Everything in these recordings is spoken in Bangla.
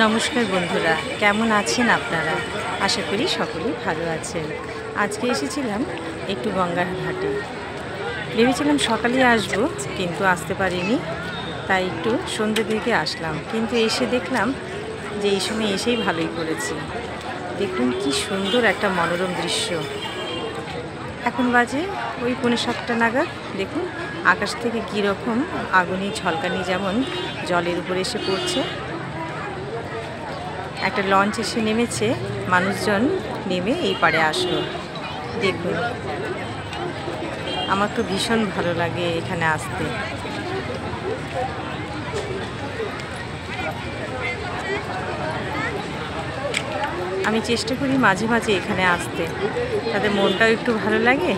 নমস্কার বন্ধুরা, কেমন আছেন আপনারা? আশা করি সকলেই ভালো আছেন। আজকে এসেছিলাম একটু গঙ্গার ঘাটে। ভেবেছিলাম সকালে আসব, কিন্তু আসতে পারিনি, তাই একটু সন্ধ্যে দিকে আসলাম। কিন্তু এসে দেখলাম যে এই সময় এসেই ভালোই করেছি। দেখুন কি সুন্দর একটা মনোরম দৃশ্য। এখন বাজে ওই 6:45 নাগাদ। দেখুন আকাশ থেকে কীরকম আগুনের ঝলকানি যেমন জলের উপরে এসে পড়ছে। একটা লঞ্চ এসে নেমেছে, মানুষজন নেমে এই পাড়ে আসলো। দেখুন, আমার তো ভীষণ ভালো লাগে এখানে আসতে। আমি চেষ্টা করি মাঝে মাঝে এখানে আসতে, তাদের মনটাও একটু ভালো লাগে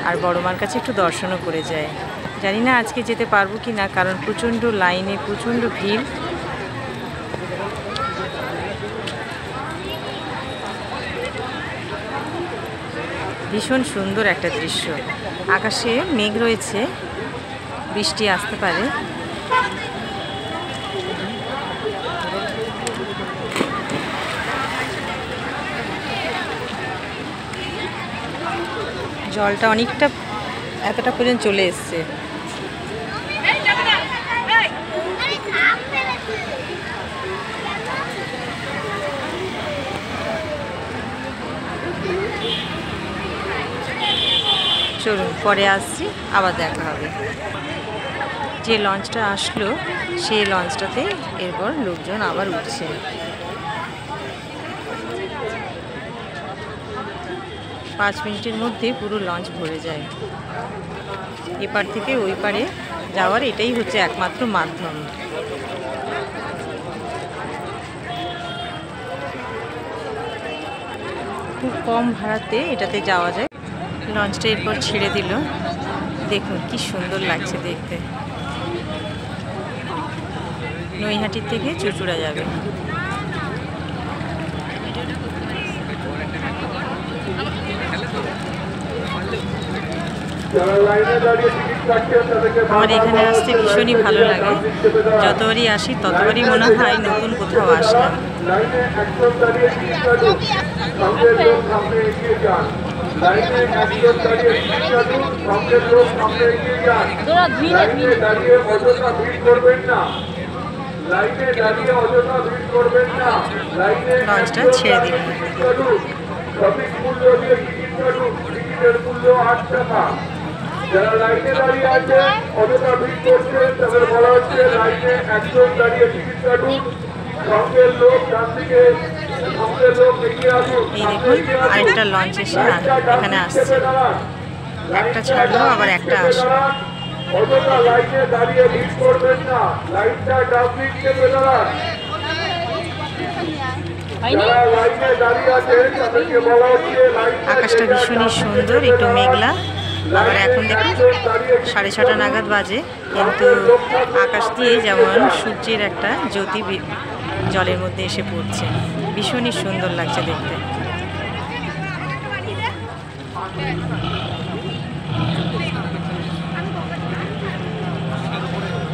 আর বড় মার কাছে একটু দর্শনও করে যায়। জানি না আজকে যেতে পারবো কি না, কারণ প্রচণ্ড লাইনে, প্রচণ্ড ভিড়। ভীষণ সুন্দর একটা দৃশ্য। আকাশে মেঘ রয়েছে, বৃষ্টি আসতে পারে। জলটা অনেকটা এতটা পর্যন্ত চলে এসছে। চলুন পরে আসছি, আবার দেখা হবে। যে লঞ্চটা আসলো সেই লঞ্চটাতে এরপর লোকজন আবার উঠছে। পাঁচ মিনিটের মধ্যে পুরো লঞ্চ ভরে যায়। এপার থেকে ওই পারে যাওয়ার এটাই হচ্ছে একমাত্র মাধ্যম। খুব কম ভাড়াতে এটাতে যাওয়া যায়। লঞ্চটা এরপর ছেড়ে দিল। দেখুন কি সুন্দর লাগছে দেখতে। নৈহাটির থেকে চুঁচুড়া যাবে। আমার এখানে আসতে ভীষণই ভালো লাগে। যতবারই আসি ততবারই মনে হয় নতুন কোথাও আসলাম। লঞ্চটা ছেড়ে দিল। যারা লাইনে দাঁড়িয়ে আছে অযথা ভিড় করছে, তাদের বলা হচ্ছে লাইনে একজন দাঁড়িয়ে টিকিট কাটুন। সঙ্গের লোক ডান দিকে, সঙ্গের লোক এগিয়ে আসুন। এই দেখুন আরেকটা লঞ্চ এসে এখানে আসছে। একটা ছাড়লো, আবার একটা আসলো। অযথা লাইনে দাঁড়িয়ে ভিড় করবেন না, লাইনটা ডান দিক চেপে দাঁড়ান। যারা লাইনে দাঁড়িয়ে আছে তাদেরকে বলা হচ্ছে আকাশটা ভীষণই সুন্দর, একটু মেঘলা। আবার এখন দেখুন 6:30 নাগাদ বাজে, কিন্তু আকাশ দিয়ে যেমন সূর্যের একটা জ্যোতি জলের মধ্যে এসে পড়ছে। ভীষণই সুন্দর লাগছে দেখতে।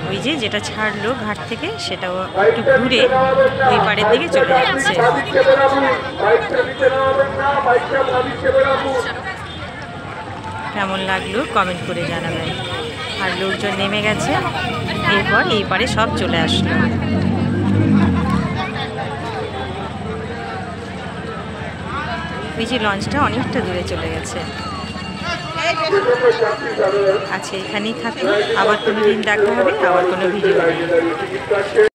ওই যে যেটা ছাড়লো ঘাট থেকে, সেটাও একটু ঘুরে ওই পাড়ের দিকে চলে যাচ্ছে। কেমন লাগলো কমেন্ট করে জানাবেন। আর লোকজন নেমে গেছে, এরপর এই পারে সব চলে আসলো। ওই যে লঞ্চটা অনেকটা দূরে চলে গেছে। আচ্ছা, এখানেই থাকুন। আবার কোনো দিন দেখা হবে, আবার কোনো ভিডিও।